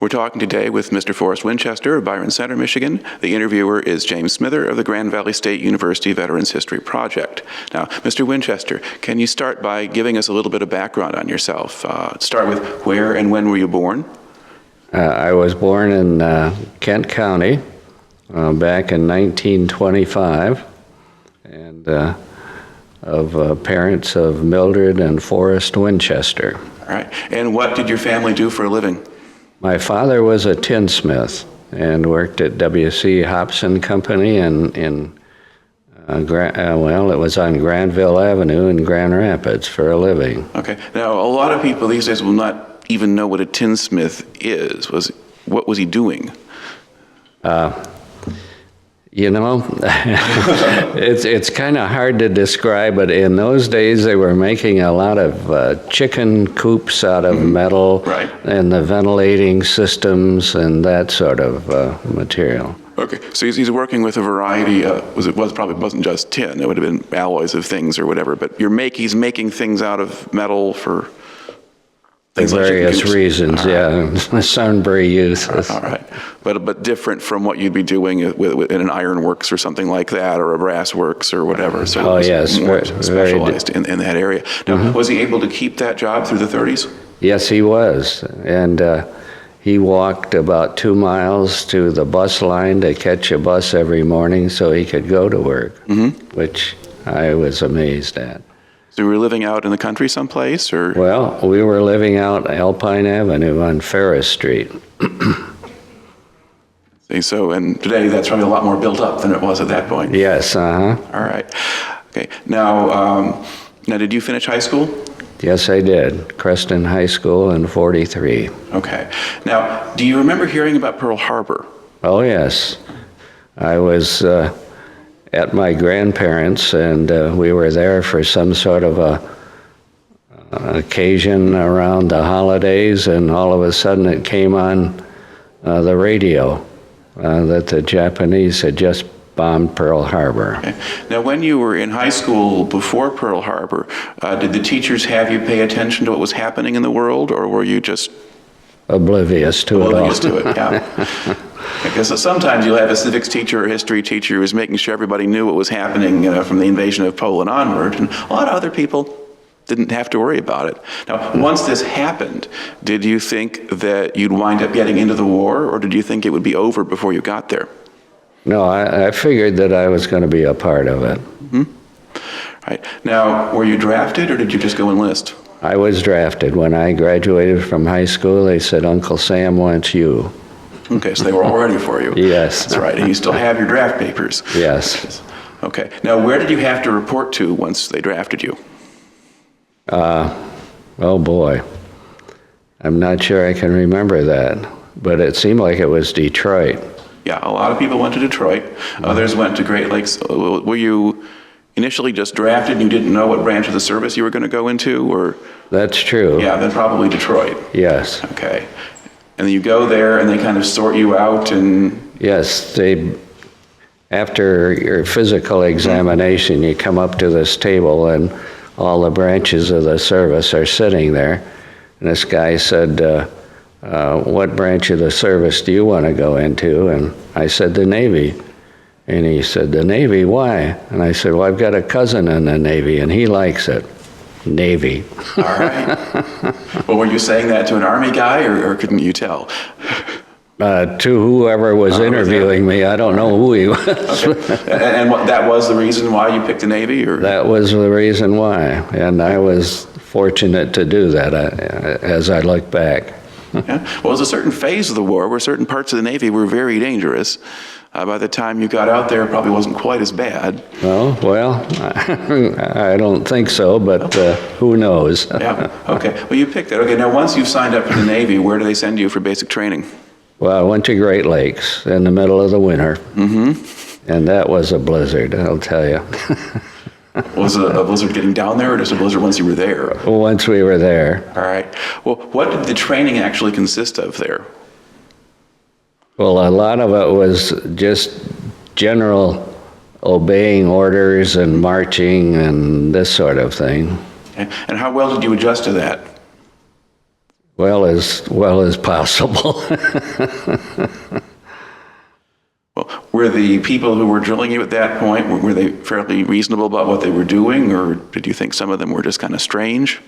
We're talking today with Mr. Forrest Winchester of Byron Center, Michigan. The interviewer is James Smither of the Grand Valley State University Veterans History Project. Now, Mr. Winchester, can you start by giving us a little bit of background on yourself? Start with where and when were you born? I was born in Kent County back in 1925, and of parents of Mildred and Forrest Winchester. All right. And what did your family do for a living? My father was a tinsmith and worked at W.C. Hobson Company it was on Granville Avenue in Grand Rapids for a living. Okay. Now, a lot of people these days will not even know what a tinsmith is. What was he doing? It's kind of hard to describe, but in those days they were making a lot of chicken coops out of metal, right, and the ventilating systems and that sort of material. Okay, so he's working with a variety. Probably wasn't just tin. It would have been alloys of things or whatever. But he's making things out of metal for For various reasons, yeah. Sunbury uses. All right. But different from what you'd be doing in an ironworks or something like that, or a brass works or whatever. So yes, more specialized in that area. Now, was he able to keep that job through the 30s? Yes, he was. And he walked about 2 miles to the bus line to catch a bus every morning so he could go to work, which I was amazed at. So you were living out in the country someplace, or? Well, we were living out Alpine Avenue on Ferris Street. And today that's probably a lot more built up than it was at that point. Yes, All right. Okay. Now, did you finish high school? Yes, I did. Creston High School in '43. Okay. Now, do you remember hearing about Pearl Harbor? Oh, yes. I was at my grandparents', and we were there for some sort of a occasion around the holidays, and all of a sudden it came on the radio that the Japanese had just bombed Pearl Harbor. Okay. Now, when you were in high school before Pearl Harbor, did the teachers have you pay attention to what was happening in the world, or were you just oblivious to it all? Oblivious to it, yeah. Because sometimes you'll have a civics teacher or history teacher who was making sure everybody knew what was happening from the invasion of Poland onward, and a lot of other people didn't have to worry about it. Now, once this happened, did you think that you'd wind up getting into the war, or did you think it would be over before you got there? No, I figured that I was going to be a part of it. Right. Now, were you drafted, or did you just go enlist? I was drafted. When I graduated from high school, they said, Uncle Sam wants you. Okay, so they were all ready for you. Yes. That's right, and you still have your draft papers. Yes. Okay. Now, where did you have to report to once they drafted you? Oh boy. I'm not sure I can remember that, but it seemed like it was Detroit. Yeah, a lot of people went to Detroit. Others went to Great Lakes. Were you initially just drafted and you didn't know what branch of the service you were going to go into, or? That's true. Yeah, then probably Detroit. Yes. Okay. And then you go there and they kind of sort you out and... Yes, after your physical examination, you come up to this table and all the branches of the service are sitting there. And this guy said, what branch of the service do you want to go into? And I said, the Navy. And he said, the Navy, why? And I said, well, I've got a cousin in the Navy and he likes it. Navy. All right. Well, were you saying that to an Army guy, or couldn't you tell? To whoever was interviewing me. I don't know who he was. Okay. And that was the reason why you picked the Navy? Or? That was the reason why. And I was fortunate to do that as I look back. Yeah. Well, it was a certain phase of the war where certain parts of the Navy were very dangerous. By the time you got out there, it probably wasn't quite as bad. Oh, well, I don't think so, but who knows? Yeah, okay. Well, you picked that. Okay, now once you've signed up for the Navy, where do they send you for basic training? Well, I went to Great Lakes in the middle of the winter. And that was a blizzard, I'll tell you. Was a blizzard getting down there, or just a blizzard once you were there? Once we were there. All right. Well, what did the training actually consist of there? Well, a lot of it was just general obeying orders and marching and this sort of thing. Okay. And how well did you adjust to that? well as possible. Well, were the people who were drilling you at that point, were they fairly reasonable about what they were doing, or did you think some of them were just kind of strange?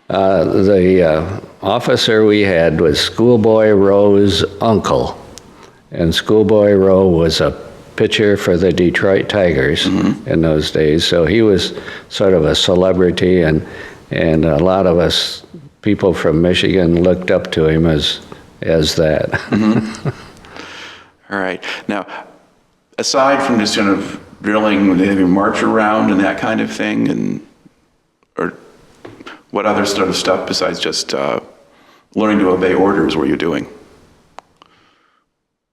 The officer we had was Schoolboy Rowe's uncle, and Schoolboy Rowe was a pitcher for the Detroit Tigers in those days, so he was sort of a celebrity, and a lot of us people from Michigan looked up to him as that. All right. Now, aside from just kind of drilling, did they have you march around and that kind of thing, or what other sort of stuff besides just learning to obey orders were you doing?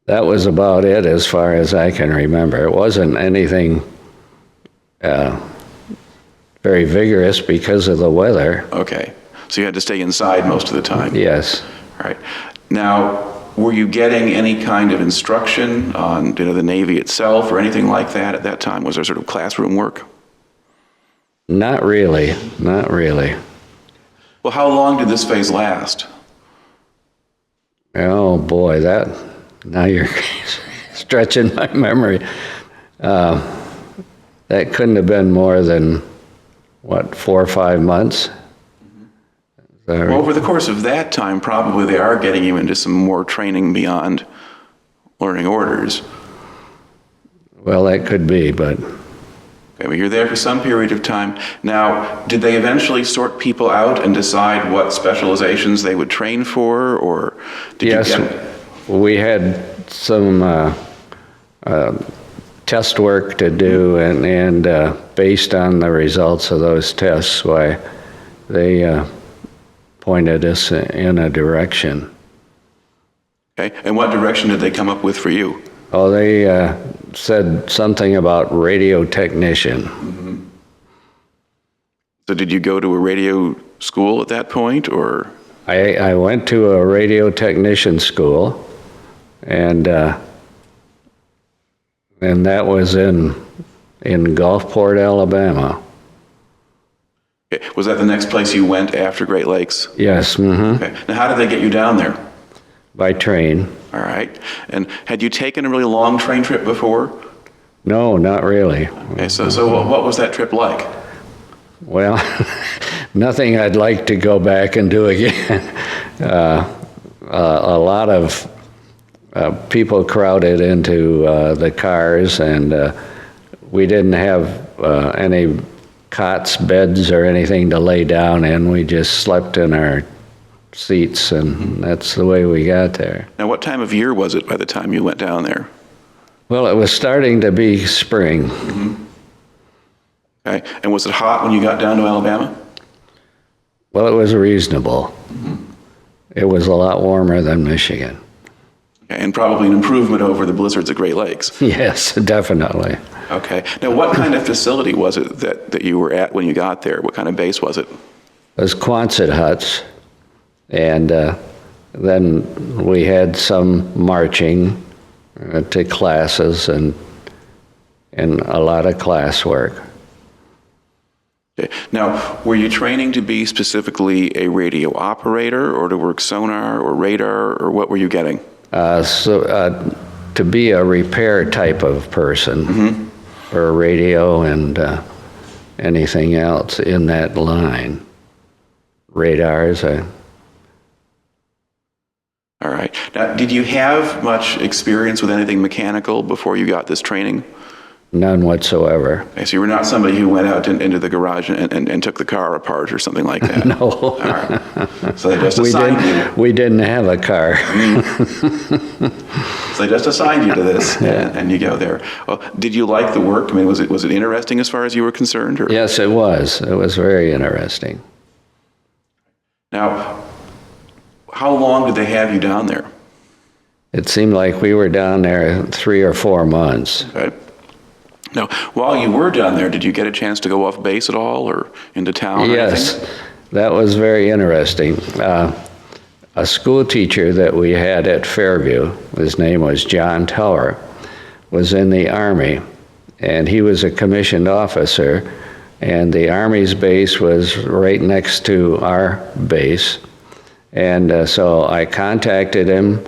That was about it as far as I can remember. It wasn't anything very vigorous because of the weather. Okay. So you had to stay inside most of the time? Yes. All right. Now, were you getting any kind of instruction on the Navy itself or anything like that at that time? Was there sort of classroom work? Not really. Not really. Well, how long did this phase last? Oh, boy, now you're stretching my memory. That couldn't have been more than, 4 or 5 months? Well, over the course of that time, probably they are getting you into some more training beyond learning orders. Well, that could be, but... Okay, well, you're there for some period of time. Now, did they eventually sort people out and decide what specializations they would train for, or did you get... We had some test work to do, and based on the results of those tests, why they pointed us in a direction. Okay, and what direction did they come up with for you? Oh, they said something about radio technician. So did you go to a radio school at that point, or? I went to a radio technician school, and that was in Gulfport, Alabama. Okay. Was that the next place you went after Great Lakes? Yes. Okay. Now, how did they get you down there? By train. All right. And had you taken a really long train trip before? No, not really. Okay. So what was that trip like? Well, nothing I'd like to go back and do again. A lot of people crowded into the cars, and we didn't have any cots, beds, or anything to lay down in. We just slept in our seats, and that's the way we got there. Now, what time of year was it by the time you went down there? Well, it was starting to be spring. Okay. And was it hot when you got down to Alabama? Well, it was reasonable. It was a lot warmer than Michigan. Okay. And probably an improvement over the blizzards at Great Lakes. Yes, definitely. Okay. Now, what kind of facility was it that you were at when you got there? What kind of base was it? It was Quonset huts, and then we had some marching to classes and a lot of classwork. Okay. Now, were you training to be specifically a radio operator, or to work sonar or radar, or what were you getting? To be a repair type of person, for radio and anything else in that line. Radars. All right. Now, did you have much experience with anything mechanical before you got this training? None whatsoever. Okay, so you were not somebody who went out into the garage and took the car apart or something like that? No. All right. So they just assigned you. We didn't have a car. So they just assigned you to this, and you go there. Well, did you like the work? I mean, was it interesting as far as you were concerned? Or? Yes, it was. It was very interesting. Now, how long did they have you down there? It seemed like we were down there 3 or 4 months. Okay. Now, while you were down there, did you get a chance to go off base at all, or into town? Yes, or anything? that was very interesting. A school teacher that we had at Fairview, his name was John Tower, was in the Army, and he was a commissioned officer, and the Army's base was right next to our base, And so I contacted him,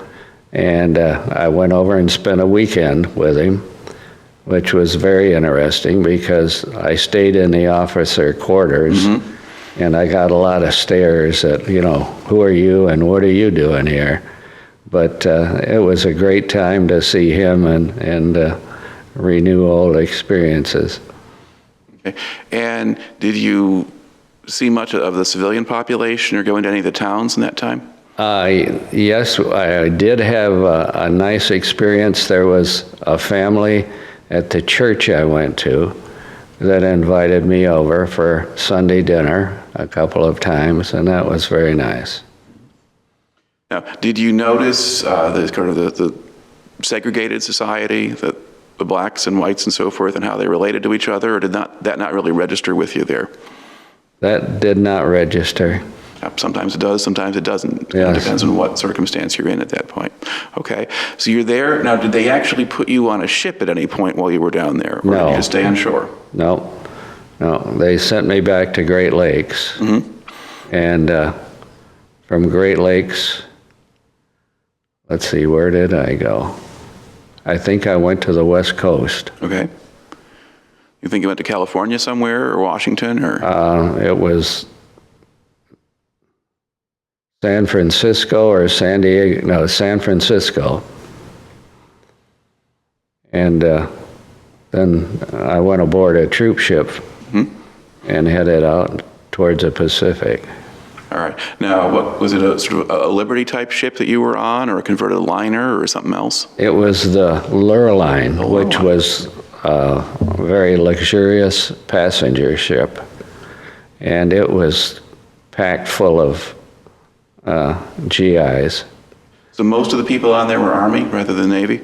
and I went over and spent a weekend with him, which was very interesting because I stayed in the officer quarters, and I got a lot of stares at, who are you and what are you doing here? But it was a great time to see him and renew old experiences. Okay. And did you see much of the civilian population or go into any of the towns in that time? Yes, I did have a nice experience. There was a family at the church I went to that invited me over for Sunday dinner a couple of times, and that was very nice. Now, did you notice the segregated society, that the blacks and whites and so forth, and how they related to each other, or did that not really register with you there? That did not register. Sometimes it does, sometimes it doesn't. Yes. It depends on what circumstance you're in at that point. Okay, so you're there. Now, did they actually put you on a ship at any point while you were down there? Or No. did you just stay on shore? No. They sent me back to Great Lakes. And from Great Lakes, let's see, where did I go? I think I went to the West Coast. Okay. You think you went to California somewhere, or Washington, or? It was San Francisco or San Diego. No, San Francisco. And then I went aboard a troop ship and headed out towards the Pacific. All right. Now, what was it? A sort of a Liberty type ship that you were on, or a converted liner, or something else? It was the Lurline, which was a very luxurious passenger ship, and it was packed full of GIs. So most of the people on there were Army rather than Navy?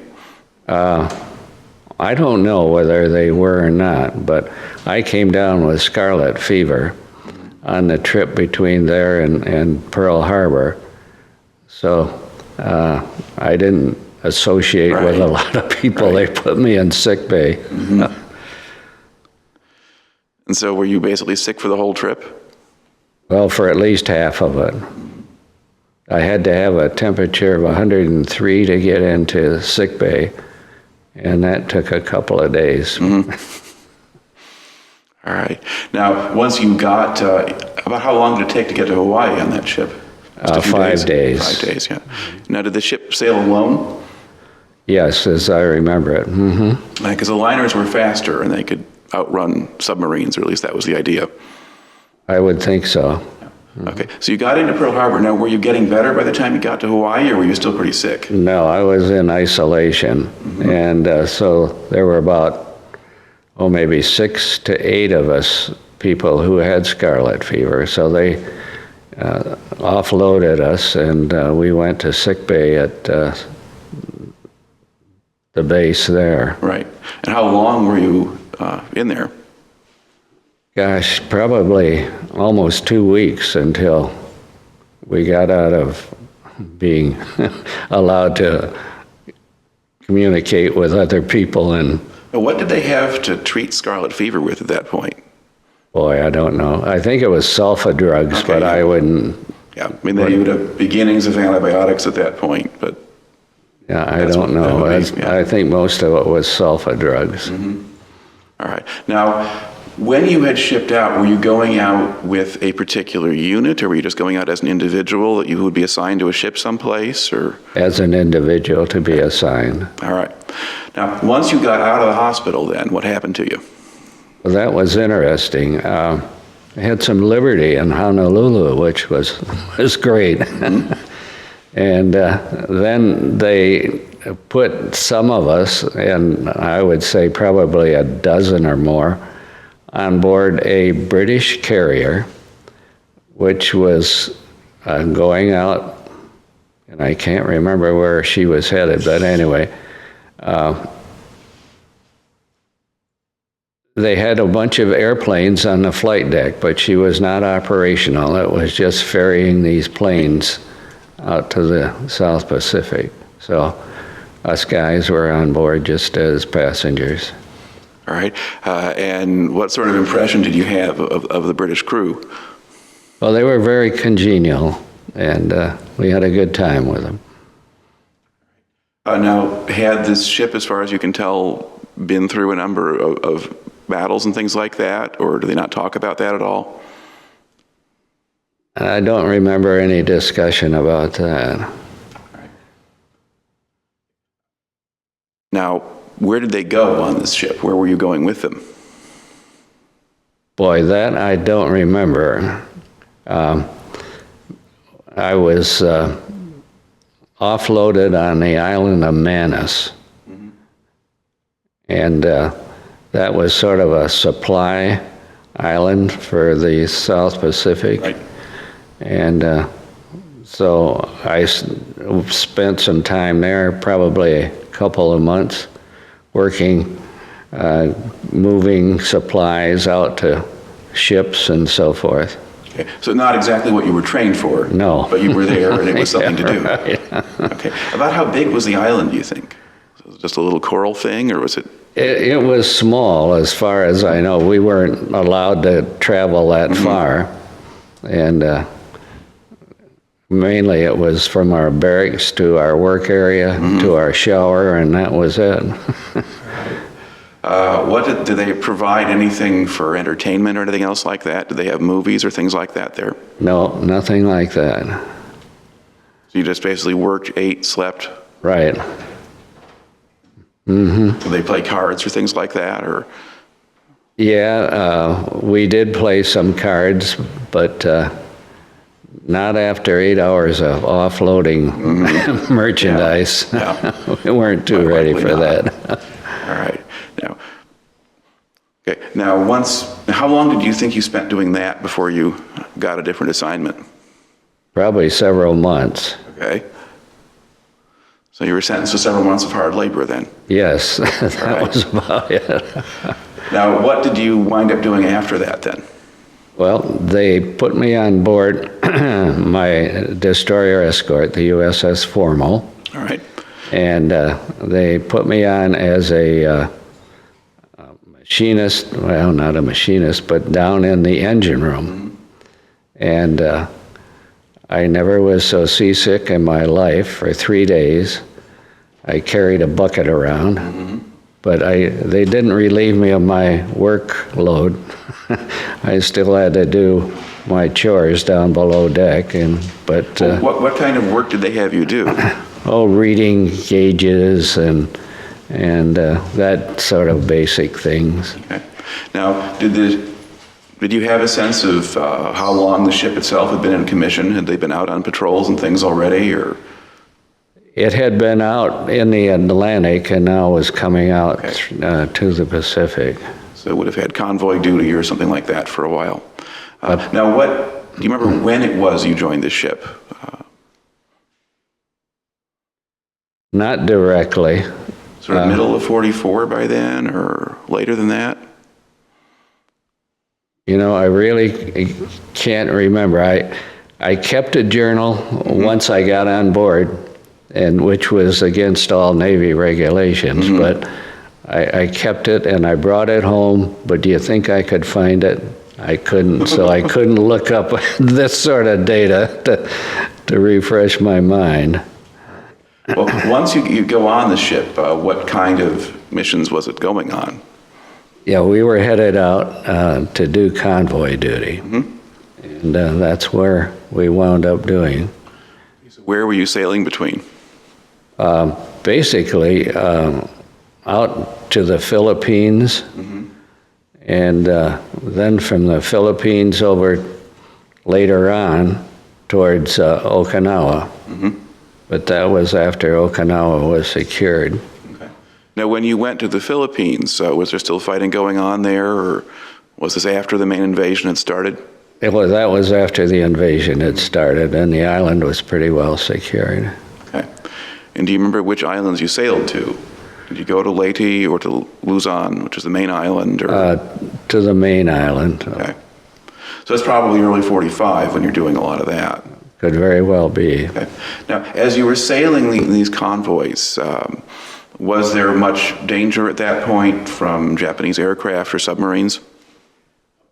I don't know whether they were or not, but I came down with scarlet fever on the trip between there and Pearl Harbor. So I didn't associate with a lot of people. They put me in sick bay. And so were you basically sick for the whole trip? Well, for at least half of it. I had to have a temperature of 103 to get into sick bay, and that took a couple of days. All right. Now, once you got, about how long did it take to get to Hawaii on that ship? Just a few 5 days. 5 days, yeah. Now, did the ship sail alone? Yes, as I remember it. Because the liners were faster and they could outrun submarines, or at least that was the idea. I would think so. Okay, so you got into Pearl Harbor. Now, were you getting better by the time you got to Hawaii, or were you still pretty sick? No, I was in isolation. And so there were about, maybe 6 to 8 of us people who had scarlet fever. So they offloaded us, and we went to sick bay at the base there. Right. And how long were you in there? Gosh, probably almost 2 weeks until we got out of being allowed to communicate with other people. And Now, what did they have to treat scarlet fever with at that point? boy, I don't know. I think it was sulfa drugs, Okay, but yeah. I wouldn't. Yeah, I mean, they would have beginnings of antibiotics at that point, but Yeah, I That's don't what that know. would be, yeah. I think most of it was sulfa drugs. all right. Now, when you had shipped out, were you going out with a particular unit, or were you just going out as an individual that you would be assigned to a ship someplace, or? As an individual to be assigned. All right. Now, once you got out of the hospital then, what happened to you? Well, that was interesting. I had some liberty in Honolulu, which was great. And then they put some of us, and I would say probably a dozen or more, on board a British carrier, which was going out, and I can't remember where she was headed, but anyway, they had a bunch of airplanes on the flight deck, but she was not operational. It was just ferrying these planes out to the South Pacific. So us guys were on board just as passengers. All right. And what sort of impression did you have of the British crew? Well, they were very congenial. and we had a good time with them. Now, had this ship, as far as you can tell, been through a number of battles and things like that, or do they not talk about that at all? I don't remember any discussion about that. Right. Now, where did they go on this ship? Where were you going with them? Boy, that I don't remember. I was offloaded on the island of Manus. Mm-hmm. And that was sort of a supply island for the South Pacific. Right. And so I spent some time there, probably a couple of months, working, moving supplies out to ships and so forth. Okay. So not exactly what you were trained for. No. But you were there and it was something to do. Right. Okay. About how big was the island, do you think? Was it just a little coral thing, or was it? It was small, as far as I know. We weren't allowed to travel that mm-hmm. far. And mainly it was from our barracks to our work area, mm-hmm. to our shower, and that was it. Did they provide anything for entertainment or anything else like that? Did they have movies or things like that there? No, nothing like that. So you just basically worked, ate, slept? Right. Mm-hmm. Did they play cards or things like that, or? Yeah, we did play some cards, but not after 8 hours of offloading mm-hmm. merchandise. Yeah. We weren't too ready for that. All right. Now, how long did you think you spent doing that before you got a different assignment? Probably several months. Okay. So you were sentenced to several months of hard labor then? Yes, that was about it. Now, what did you wind up doing after that then? Well, they put me on board my destroyer escort, the USS Formal. All right. And they put me on as a machinist, well, not a machinist, but down in the engine room. Mm-hmm. And I never was so seasick in my life for 3 days. I carried a bucket around, mm-hmm. but they didn't relieve me of my workload. I still had to do my chores down below deck. What kind of work did they have you do? Reading gauges and that sort of basic things. Okay. Now, did you have a sense of how long the ship itself had been in commission? Had they been out on patrols and things already, or? It had been out in the Atlantic and now was coming out to the Pacific. So it would have had convoy duty or something like that for a while. Now, do you remember when it was you joined the ship? Not directly. Sort of middle of 44 by then, or later than that? I really can't remember. I kept a journal mm-hmm. once I got on board, and which was against all Navy regulations, mm-hmm. but I kept it and I brought it home, but do you think I could find it? I couldn't, so I couldn't look up this sort of data to refresh my mind. Well, once you go on the ship, what kind of missions was it going on? Yeah, we were headed out to do convoy duty, mm-hmm. and that's where we wound up doing. So where were you sailing between? Basically, out to the Philippines, mm-hmm. and then from the Philippines over later on towards Okinawa. Mm-hmm. But that was after Okinawa was secured. Okay. Now, when you went to the Philippines, was there still fighting going on there, or was this after the main invasion had started? That was after the invasion had started, and the island was pretty well secured. Okay. And do you remember which islands you sailed to? Did you go to Leyte or to Luzon, which is the main island? Or? To the main island. Okay. So it's probably early 45 when you're doing a lot of that. Could very well be. Okay. Now, as you were sailing these convoys, was there much danger at that point from Japanese aircraft or submarines?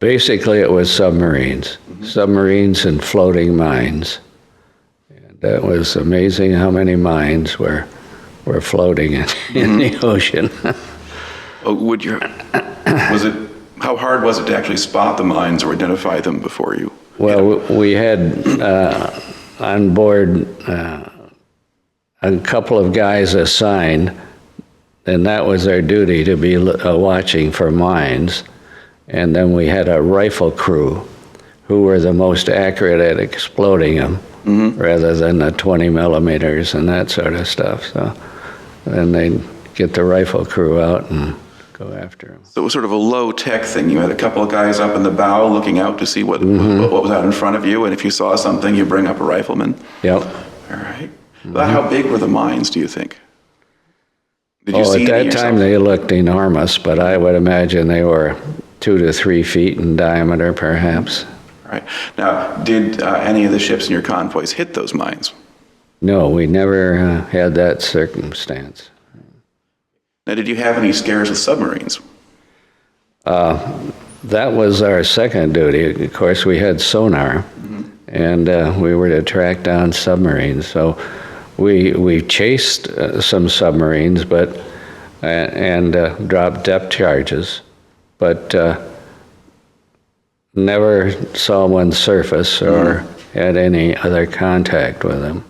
Basically, it was submarines. Mm-hmm. Submarines and floating mines. That was amazing how many mines were floating in the ocean. Oh, how hard was it to actually spot the mines or identify them before you? Well, we had on board a couple of guys assigned, and that was their duty, to be watching for mines. And then we had a rifle crew who were the most accurate at exploding them, rather than the 20 millimeters and that sort of stuff. So then they'd get the rifle crew out and go after them. So it was sort of a low-tech thing. You had a couple of guys up in the bow looking out to see what was out in front of you, and if you saw something, you bring up a rifleman. Yep. All right. About how big were the mines, do you think? Did you see at any that time yourself? they looked enormous, but I would imagine they were 2 to 3 feet in diameter, perhaps. All right. Now, did any of the ships in your convoys hit those mines? No, we never had that circumstance. Now, did you have any scares with submarines? That was our second duty. Of course, we had sonar, and we were to track down submarines. So we chased some submarines, but and dropped depth charges, but never saw one surface or had any other contact with them.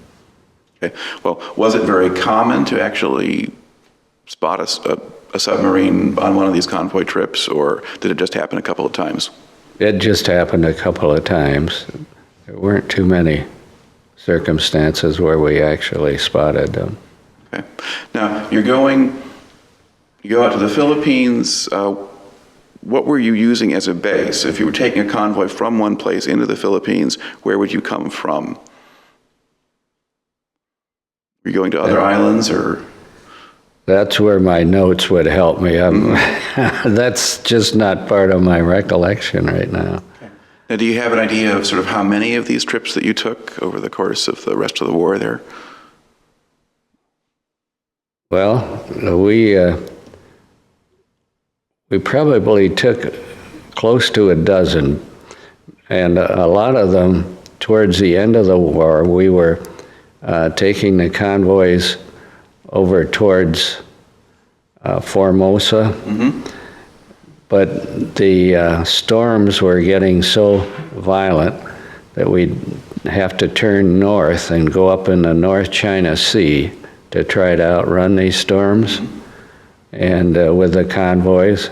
Okay. Well, was it very common to actually spot a submarine on one of these convoy trips, or did it just happen a couple of times? It just happened a couple of times. There weren't too many circumstances where we actually spotted them. Okay. Now, you go out to the Philippines. What were you using as a base? If you were taking a convoy from one place into the Philippines, where would you come from? Were you going to other islands, or? That's where my notes would help me. That's just not part of my recollection right now. Now, do you have an idea of sort of how many of these trips that you took over the course of the rest of the war there? Well, we probably took close to a dozen, and a lot of them towards the end of the war. We were taking the convoys over towards Formosa, but the storms were getting so violent that we'd have to turn north and go up in the North China Sea to try to outrun these storms, and with the convoys,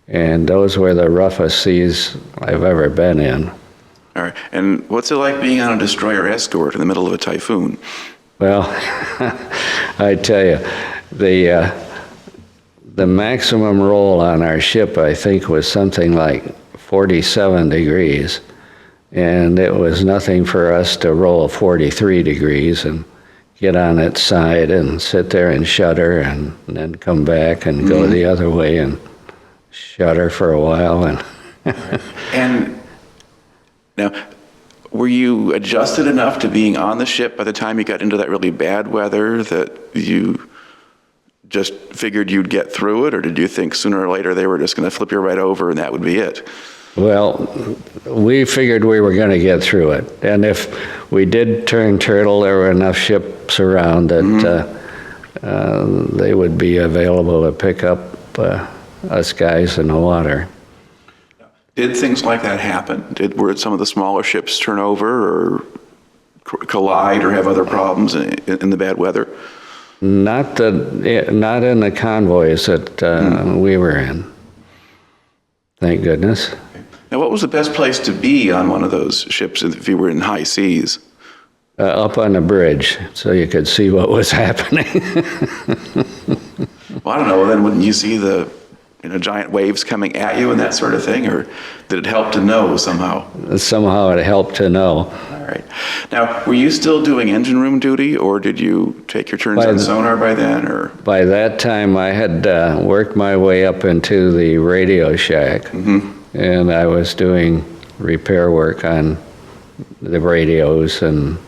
and those were the roughest seas I've ever been in. All right. And what's it like being on a destroyer escort in the middle of a typhoon? Well, I tell you, the maximum roll on our ship, I think, was something like 47 degrees, and it was nothing for us to roll 43 degrees and get on its side and sit there and shudder, and then come back and go the other way and shudder for a while. And now, were you adjusted enough to being on the ship by the time you got into that really bad weather that you just figured you'd get through it, or did you think sooner or later they were just going to flip you right over and that would be it? Well, we figured we were going to get through it. And if we did turn turtle, there were enough ships around that they would be available to pick up us guys in the water. Did things like that happen? Were some of the smaller ships turn over or collide or have other problems in the bad weather? Not in the convoys that we were in. Thank goodness. Now, what was the best place to be on one of those ships if you were in high seas? Up on the bridge, so you could see what was happening. Well, I don't know. Then wouldn't you see the giant waves coming at you and that sort of thing, or did it help to know somehow? Somehow it helped to know. All right. Now, were you still doing engine room duty, or did you take your turns on sonar by then? Or by that time, I had worked my way up into the radio shack, and I was doing repair work on the radios and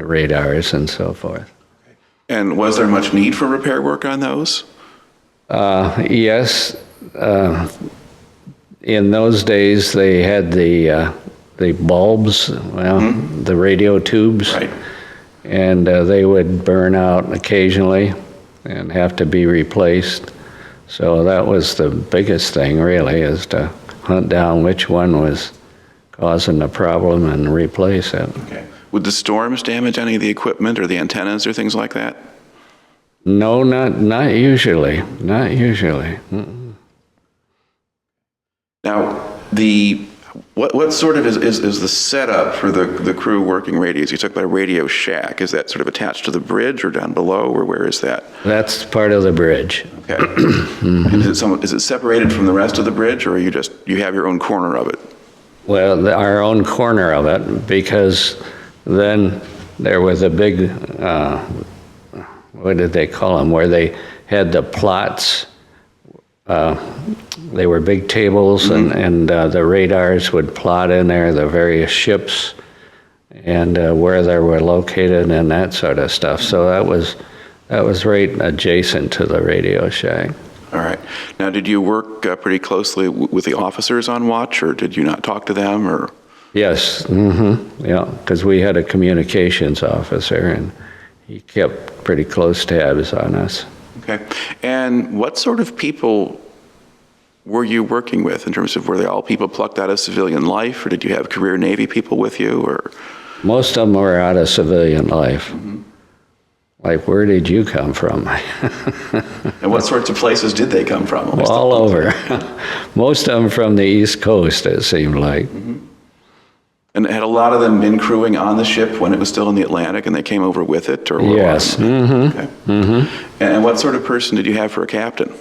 radars and so forth. And was there much need for repair work on those? Yes. In those days, they had the bulbs, the radio tubes. Right. and they would burn out occasionally and have to be replaced. So that was the biggest thing, really, is to hunt down which one was causing the problem and replace it. Okay. Would the storms damage any of the equipment or the antennas or things like that? No, not usually. Not usually. Mm-mm. Now, what sort of is the setup for the crew working radios? You talk about a radio shack. Is that sort of attached to the bridge or down below, or where is that? That's part of the bridge. Okay. And is it separated from the rest of the bridge, or you have your own corner of it? Well, our own corner of it, because then there was a big, what did they call them, where they had the plots. They were big tables, and the radars would plot in there the various ships and where they were located and that sort of stuff. So that was right adjacent to the radio shack. All right. Now, did you work pretty closely with the officers on watch, or did you not talk to them, or? Yes, yeah, because we had a communications officer, and he kept pretty close tabs on us. Okay. And what sort of people were you working with in terms of, were they all people plucked out of civilian life, or did you have career Navy people with you, or? Most of them were out of civilian life. Mm-hmm. Like, where did you come from? And what sorts of places did they come from? All over. Most of them from the East Coast, it seemed like. Mm-hmm. And had a lot of them been crewing on the ship when it was still in the Atlantic and they came over with it? Or yes. Mm-hmm. Okay. Mm-hmm. And what sort of person did you have for a captain?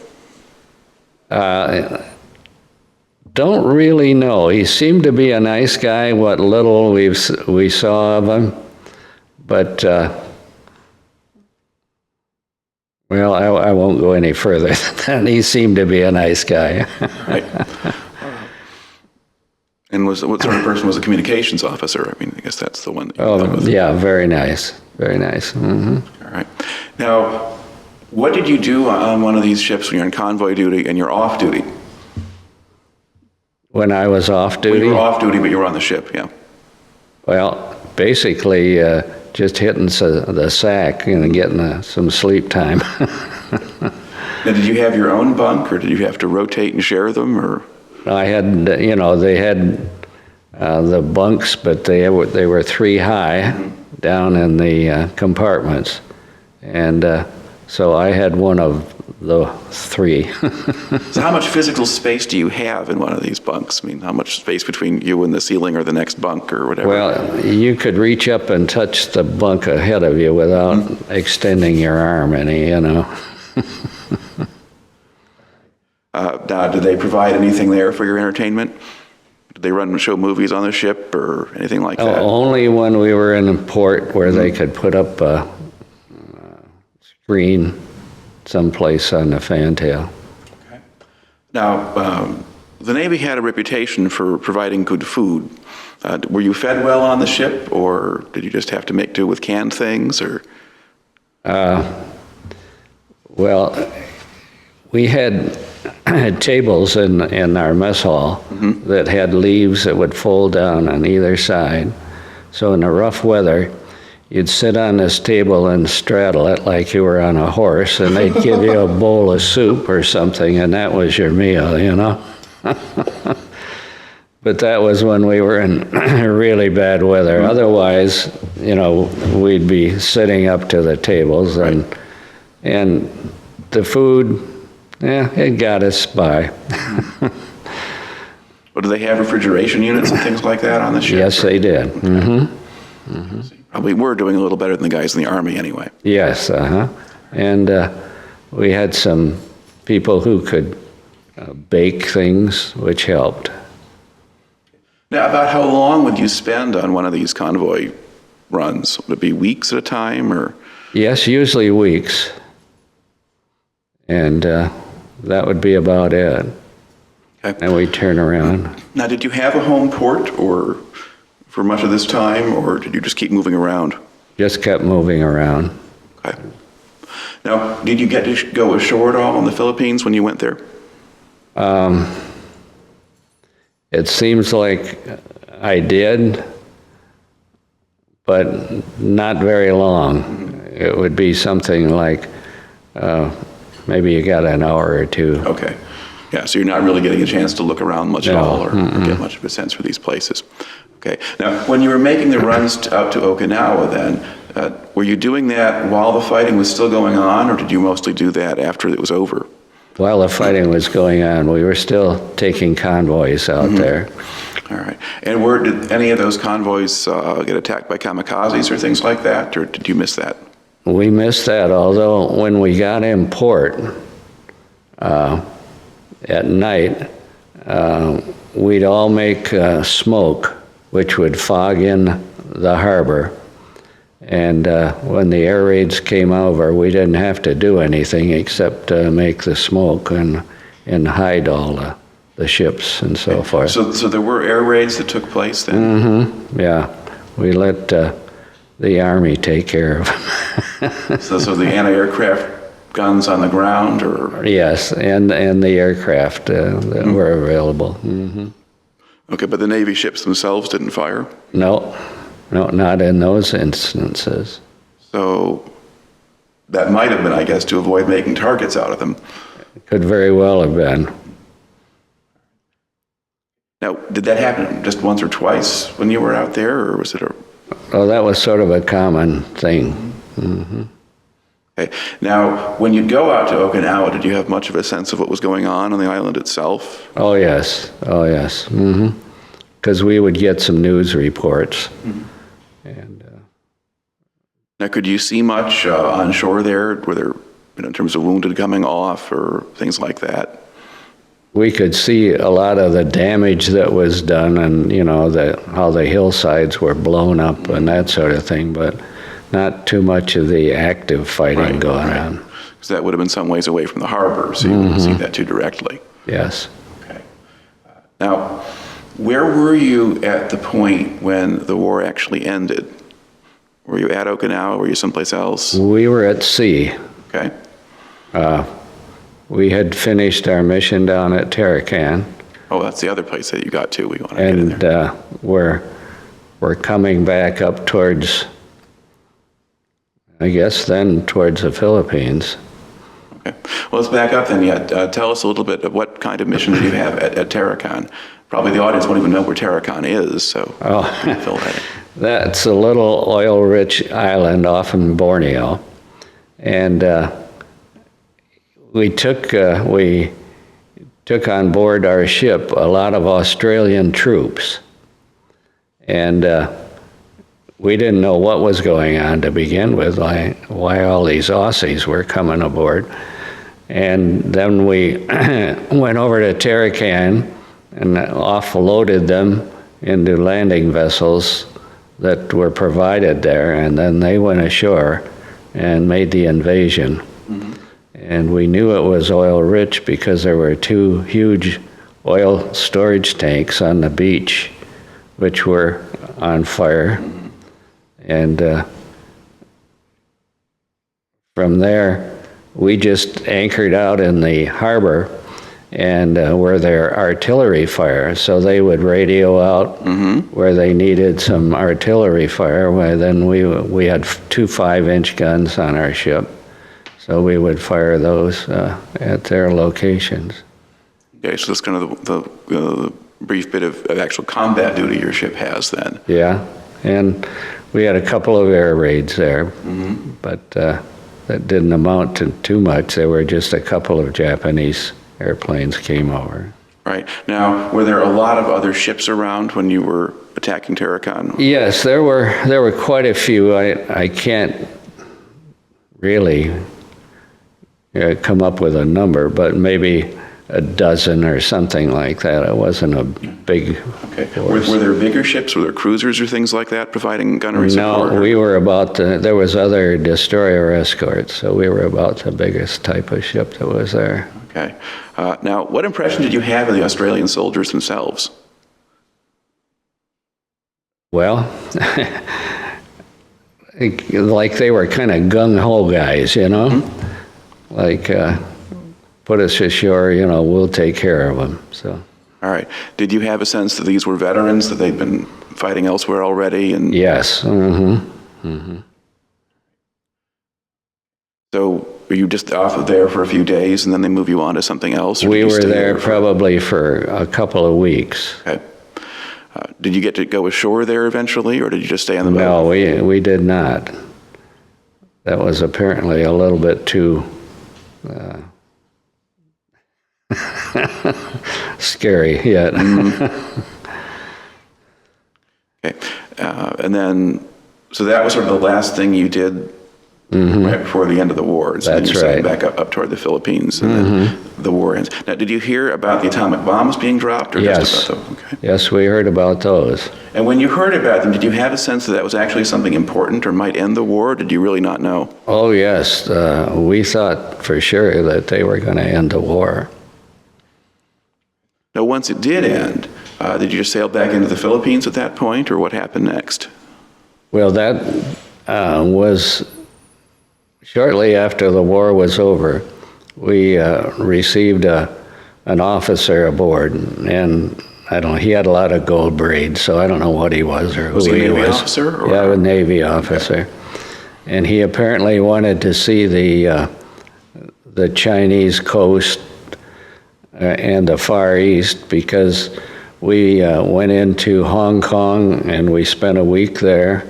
Don't really know. He seemed to be a nice guy, what little we saw of him. But, well, I won't go any further than that. He seemed to be a nice guy. Right. And what sort of person was a communications officer? I mean, I guess that's the one that you dealt with. Yeah, very nice. Very nice. Mm-hmm. All right. Now, what did you do on one of these ships when you're on convoy duty and you're off duty? When I was off duty? When you were off duty, but you were on the ship, yeah. Well, basically, just hitting the sack and getting some sleep time. Now, did you have your own bunk, or did you have to rotate and share them, or? I had, they had the bunks, but they were 3 high down in the compartments. And so I had one of the 3. So how much physical space do you have in one of these bunks? I mean, how much space between you and the ceiling or the next bunk or whatever? Well, you could reach up and touch the bunk ahead of you without extending your arm any, Now, did they provide anything there for your entertainment? Did they run and show movies on the ship or anything like that? Only when we were in port where they could put up a screen someplace on the fantail. Okay. Now, the Navy had a reputation for providing good food. Were you fed well on the ship, or did you just have to make do with canned things, or? Well, we had tables in our mess hall that had leaves that would fold down on either side. So in the rough weather, you'd sit on this table and straddle it like you were on a horse, and they'd give you a bowl of soup or something, and that was your meal, But that was when we were in really bad weather. Otherwise, we'd be sitting up to the tables, and the food, it got us by. Well, do they have refrigeration units and things like that on the ship? Yes, they did. Okay. Mm-hmm. Probably were doing a little better than the guys in the Army anyway. Yes, and we had some people who could bake things, which helped. Now, about how long would you spend on one of these convoy runs? Would it be weeks at a time, or? Yes, usually weeks. And that would be about it. Okay. And we'd turn around. Now, did you have a home port or for much of this time, or did you just keep moving around? Just kept moving around. Okay. Now, did you get to go ashore at all in the Philippines when you went there? It seems like I did, but not very long. It would be something like maybe you got an hour or two. Okay. Yeah, so you're not really getting a chance to look around much at all or get much of a sense for these places. Okay. Now, when you were making the runs up to Okinawa then, were you doing that while the fighting was still going on, or did you mostly do that after it was over? While the fighting was going on, we were still taking convoys out there. All right. And did any of those convoys get attacked by kamikazes or things like that, or did you miss that? We missed that, although when we got in port at night, we'd all make smoke, which would fog in the harbor. And when the air raids came over, we didn't have to do anything except make the smoke and hide all the ships and so forth. So there were air raids that took place then? Yeah. We let the Army take care of them. So the anti-aircraft guns on the ground, or? Yes, and the aircraft that were available. Okay, but the Navy ships themselves didn't fire? No, not in those instances. So that might have been, I guess, to avoid making targets out of them. It could very well have been. Now, did that happen just once or twice when you were out there, or was it a... Oh, that was sort of a common thing. Okay. Now, when you'd go out to Okinawa, did you have much of a sense of what was going on the island itself? Oh, yes. Because we would get some news reports. And now, could you see much on shore there? Were there, in terms of wounded coming off or things like that? we could see a lot of the damage that was done, and how the hillsides were blown up and that sort of thing, but not too much of the active fighting going on. Because that would have been some ways away from the harbor, so you wouldn't see that too directly. Yes. Okay. Now, where were you at the point when the war actually ended? Were you at Okinawa? Were you someplace else? We were at sea. Okay. We had finished our mission down at Tarakan. Oh, that's the other place that you got to. We want to get in there. And we're coming back up towards, I guess then, towards the Philippines. Okay. Well, let's back up then. Tell us a little bit of what kind of mission did you have at Tarakan? Probably the audience won't even know where Tarakan is, so fill that in. That's a little oil-rich island off in Borneo. And we took on board our ship a lot of Australian troops. And we didn't know what was going on to begin with, why all these Aussies were coming aboard. And then we went over to Tarakan and offloaded them into landing vessels that were provided there, and then they went ashore and made the invasion. Mm-hmm. And we knew it was oil-rich because there were 2 huge oil storage tanks on the beach, which were on fire. Mm-hmm. And from there, we just anchored out in the harbor and were their artillery fire. So they would radio out where they needed some artillery fire. Well, then we had 2 5-inch guns on our ship. So we would fire those at their locations. Okay, so that's kind of the brief bit of actual combat duty your ship has then. Yeah, and we had a couple of air raids there, but that didn't amount to too much. There were just a couple of Japanese airplanes came over. Right. Now, were there a lot of other ships around when you were attacking Tarakan? Yes, there were quite a few. I can't really come up with a number, but maybe a dozen or something like that. It wasn't a big force. Were there bigger ships? Were there cruisers or things like that providing gunnery support? No, we were about there was other destroyer escorts, so we were about the biggest type of ship that was there. Okay. Now, what impression did you have of the Australian soldiers themselves? Well, like they were kind of gung-ho guys, Like, put us ashore, we'll take care of them. So. All right. Did you have a sense that these were veterans, that they'd been fighting elsewhere already? And Yes. Mm-hmm. Mm-hmm. So were you just off of there for a few days and then they move you on to something else? Or We did you were stay there for- probably for a couple of weeks. Okay. Did you get to go ashore there eventually, or did you just stay on the boat? No, we did not. That was apparently a little bit too scary yet. Okay. And then, so that was sort of the last thing you did right before the end of the war. So That's then you're sailing right. back up toward the Philippines, and then the war ends. Now, did you hear about the atomic bombs being dropped? Or Yes. Just about them? Okay. Yes, we heard about those. And when you heard about them, did you have a sense that that was actually something important or might end the war? Or did you really not know? Oh, yes. We thought for sure that they were going to end the war. Now, once it did end, did you just sail back into the Philippines at that point, or what happened next? Well, that was shortly after the war was over. We received an officer aboard, and I don't know, he had a lot of gold braids, so I don't know what he was or who Was he a he Navy was. officer, or- Yeah, a Navy officer. And he apparently wanted to see the Chinese coast and the Far East, because we went into Hong Kong and we spent a week there,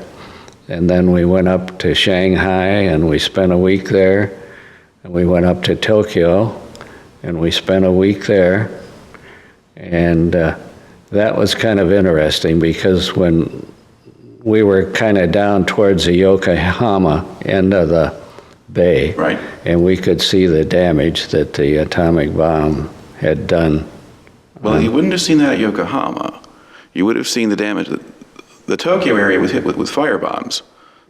and then we went up to Shanghai and we spent a week there, and we went up to Tokyo and we spent a week there. And that was kind of interesting, because when we were kind of down towards the Yokohama end of the bay, Right. and we could see the damage that the atomic bomb had done. Well, you wouldn't have seen that at Yokohama. You would have seen the damage. The Tokyo area was hit with fire bombs.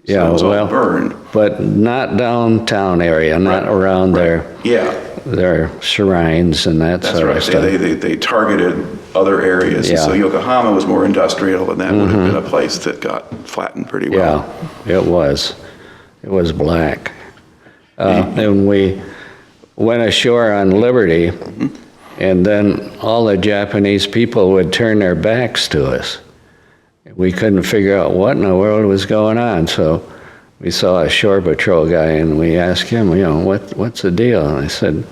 So Yeah, it was all well, burned. but not downtown area, not around Yeah, their shrines and that that's sort right. of stuff. They targeted other areas. Yeah. So Yokohama was more industrial, and that would have been a place that got flattened pretty well. Yeah, it was. It was black. And we went ashore on Liberty, and then all the Japanese people would turn their backs to us. We couldn't figure out what in the world was going on, so we saw a shore patrol guy, and we asked him, what's the deal? And I said,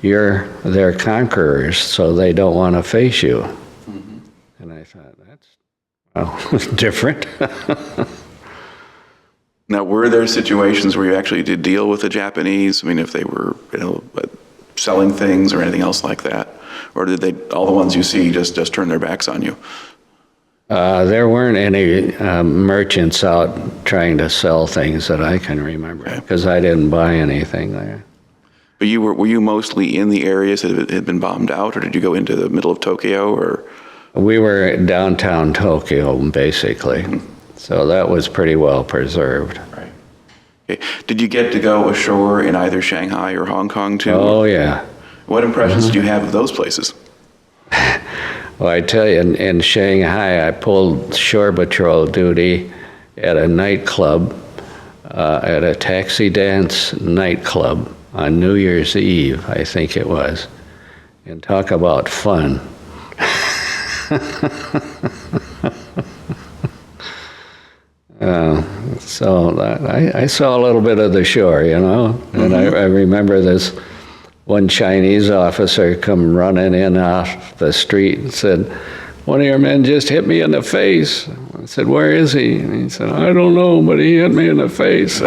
you're their conquerors, so they don't want to face you. And I thought, that's different. Now, were there situations where you actually did deal with the Japanese? I mean, if they were, selling things or anything else like that, or did they, all the ones you see, just turn their backs on you? There weren't any merchants out trying to sell things that I can remember, because I didn't buy anything there. But were you mostly in the areas that had been bombed out, or did you go into the middle of Tokyo, or? We were downtown Tokyo, basically, so that was pretty well preserved. Right. Okay. Did you get to go ashore in either Shanghai or Hong Kong too? Oh, yeah. What impressions did you have of those places? Well, I tell you, in Shanghai, I pulled shore patrol duty at a nightclub, at a taxi dance nightclub on New Year's Eve, I think it was. And talk about fun. So I saw a little bit of the shore, and I remember this one Chinese officer come running in off the street and said, one of your men just hit me in the face. I said, where is he? And he said, I don't know, but he hit me in the face.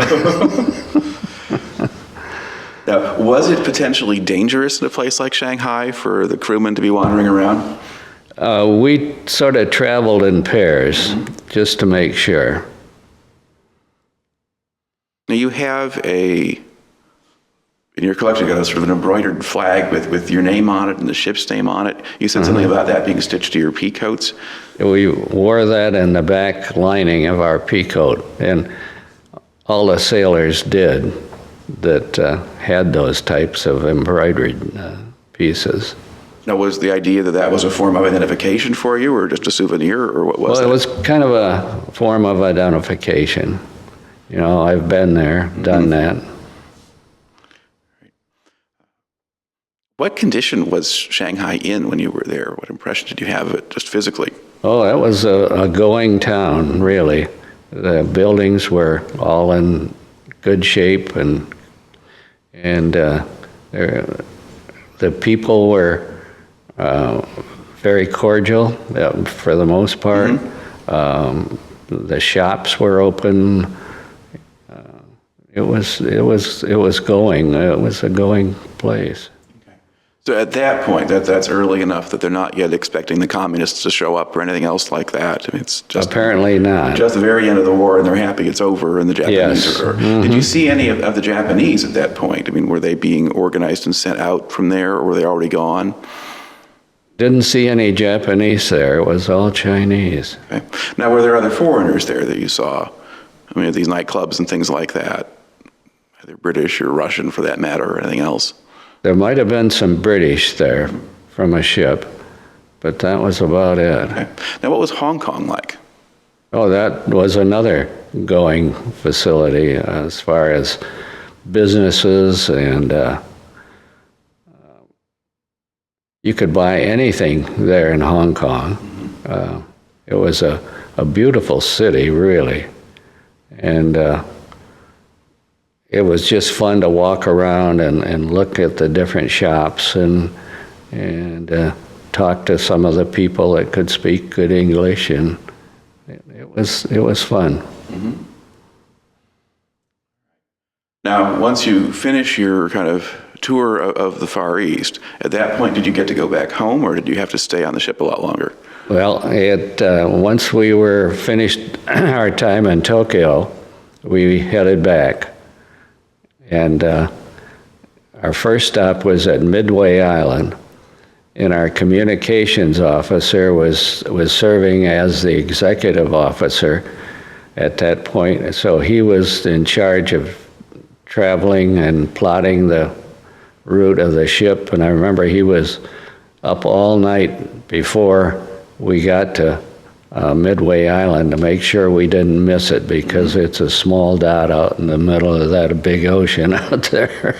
Now, was it potentially dangerous in a place like Shanghai for the crewmen to be wandering around? We sort of traveled in pairs, just to make sure. Now, you have in your collection, you got a sort of an embroidered flag with your name on it and the ship's name on it. You said something about that being stitched to your pea coats. We wore that in the back lining of our pea coat, and all the sailors did that had those types of embroidered pieces. Now, was the idea that that was a form of identification for you, or just a souvenir, or what was Well, that? it was kind of a form of identification. I've been there, done that. What condition was Shanghai in when you were there? What impression did you have of it, just physically? Oh, that was a going town, really. The buildings were all in good shape, and the people were very cordial for the most part. The shops were open. It was going. It was a going place. So at that point, that's early enough that they're not yet expecting the communists to show up or anything else like that. I mean, it's just apparently not. Just the very end of the war, and they're happy it's over, and the Japanese Yes. are. Did you see any of the Japanese at that point? I mean, were they being organized and sent out from there, or were they already gone? Didn't see any Japanese there. It was all Chinese. Okay. Now, were there other foreigners there that you saw? I mean, at these nightclubs and things like that, either British or Russian, for that matter, or anything else? There might have been some British there from a ship, but that was about it. Okay. Now, what was Hong Kong like? Oh, that was another going facility as far as businesses, and you could buy anything there in Hong Kong. It was a beautiful city, really, and it was just fun to walk around and look at the different shops and talk to some of the people that could speak good English, and it was fun. Mm-hmm. Now, once you finish your kind of tour of the Far East, at that point, did you get to go back home, or did you have to stay on the ship a lot longer? Well, once we were finished our time in Tokyo, we headed back. And our first stop was at Midway Island, and our communications officer was serving as the executive officer at that point. So he was in charge of traveling and plotting the route of the ship. And I remember he was up all night before we got to Midway Island to make sure we didn't miss it, because it's a small dot out in the middle of that big ocean out there.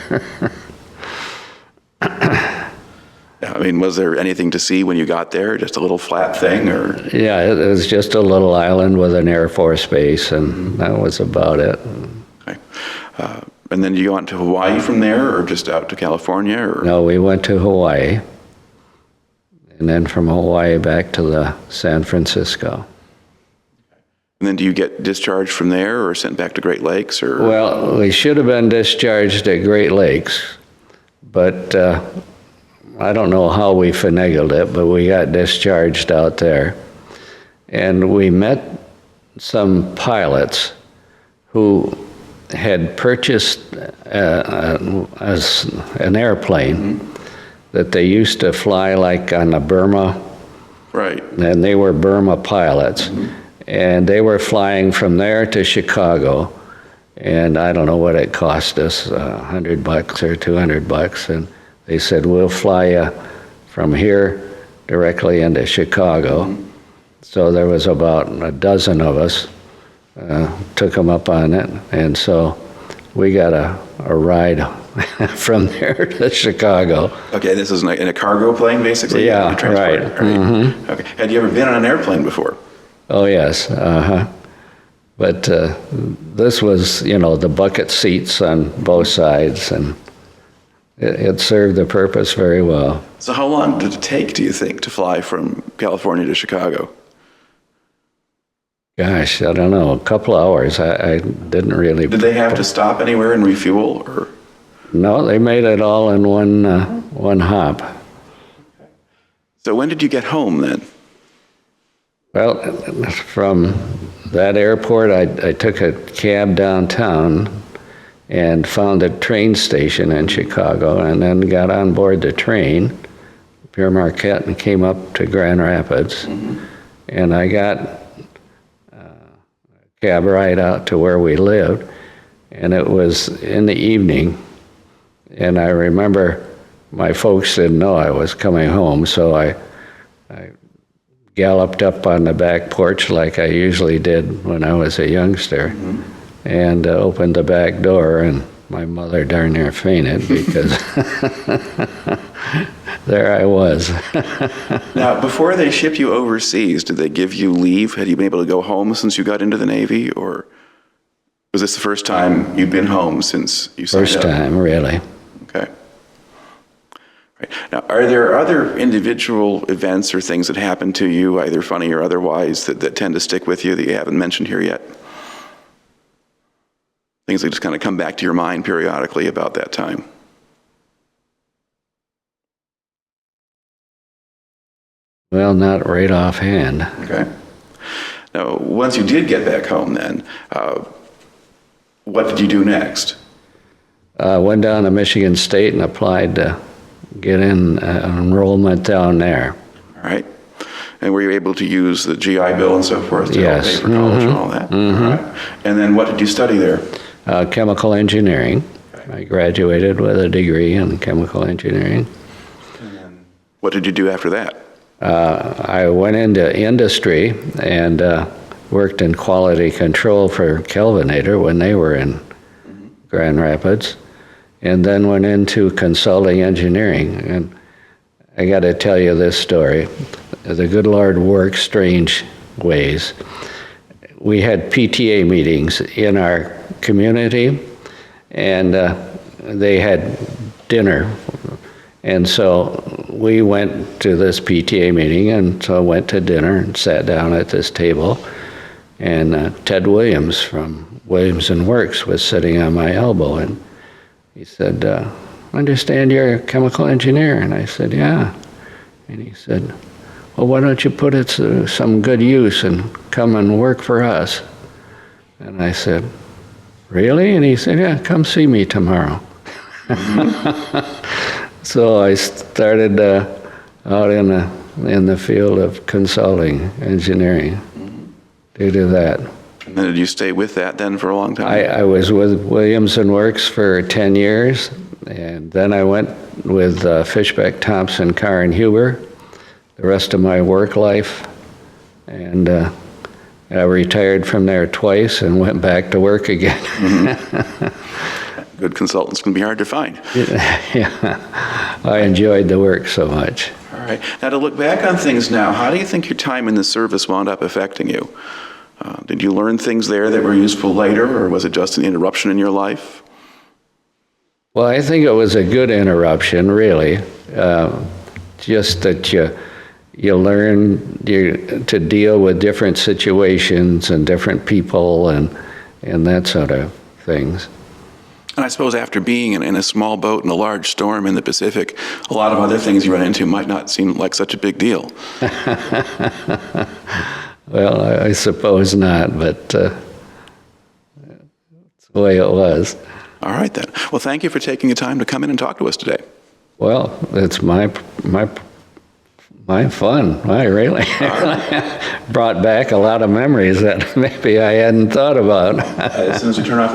I mean, was there anything to see when you got there? Just a little flat thing, or? Yeah, it was just a little island with an Air Force base, and that was about it. Okay. And then you go on to Hawaii from there, or just out to California? Or? No, we went to Hawaii, and then from Hawaii back to San Francisco. And then do you get discharged from there, or sent back to Great Lakes? Or? Well, we should have been discharged at Great Lakes, but I don't know how we finagled it, but we got discharged out there. And we met some pilots who had purchased an airplane that they used to fly like on the Burma. Right. And they were Burma pilots. And they were flying from there to Chicago. And I don't know what it cost us, $100 or $200. And they said, we'll fly you from here directly into Chicago. So there was about a dozen of us, took them up on it. And so we got a ride from there to Chicago. Okay, this is in a cargo plane, basically? Yeah, right. Mm-hmm. Okay. Had you ever been on an airplane before? Oh, yes. But this was, the bucket seats on both sides, and it served the purpose very well. So how long did it take, do you think, to fly from California to Chicago? Gosh, I don't know, a couple hours. I didn't really... Did they have to stop anywhere and refuel, or? No, they made it all in one hop. So when did you get home then? Well, from that airport, I took a cab downtown and found a train station in Chicago, and then got on board the train, Pierre Marquette, and came up to Grand Rapids. And I got a cab ride out to where we lived, and it was in the evening. And I remember my folks didn't know I was coming home, so I galloped up on the back porch like I usually did when I was a youngster, and opened the back door, and my mother darn near fainted because there I was. Now, before they shipped you overseas, did they give you leave? Had you been able to go home since you got into the Navy, or was this the first time you'd been home since you signed up? First time, really. Okay. Right. Now, are there other individual events or things that happen to you, either funny or otherwise, that tend to stick with you that you haven't mentioned here yet? Things that just kind of come back to your mind periodically about that time? Well, not right offhand. Okay. Now, once you did get back home then, what did you do next? Went down to Michigan State and applied to get in enrollment down there. All right. And were you able to use the GI Bill and so forth to help Yes. pay for college and all that? Mm-hmm. All right. And then what did you study there? Chemical engineering. Okay. I graduated with a degree in chemical engineering. And then what did you do after that? I went into industry and worked in quality control for Kelvinator when they were in Grand Rapids, and then went into consulting engineering. And I got to tell you this story. The good Lord works strange ways. We had PTA meetings in our community, and they had dinner. And so we went to this PTA meeting, and so I went to dinner and sat down at this table, and Ted Williams from Williams & Works was sitting on my elbow, and he said, I understand you're a chemical engineer. And I said, yeah. And he said, well, why don't you put it to some good use and come and work for us? And I said, really? And he said, yeah, come see me tomorrow. So I started out in the field of consulting engineering due to that. And then did you stay with that then for a long time? I was with Williams & Works for 10 years, and then I went with Fishbeck, Thompson, Carr, and Huber the rest of my work life, and I retired from there twice and went back to work again. Good consultants can be hard to find. Yeah, I enjoyed the work so much. All right. Now, to look back on things now, how do you think your time in the service wound up affecting you? Did you learn things there that were useful later, or was it just an interruption in your life? Well, I think it was a good interruption, really. Just that you learn to deal with different situations and different people and that sort of things. And I suppose after being in a small boat in a large storm in the Pacific, a lot of other things you run into might not seem like such a big deal. Well, I suppose not, but that's the way it was. All right, then. Well, thank you for taking the time to come in and talk to us today. Well, it's my fun. I really brought back a lot of memories that maybe I hadn't thought about. As soon as you turn off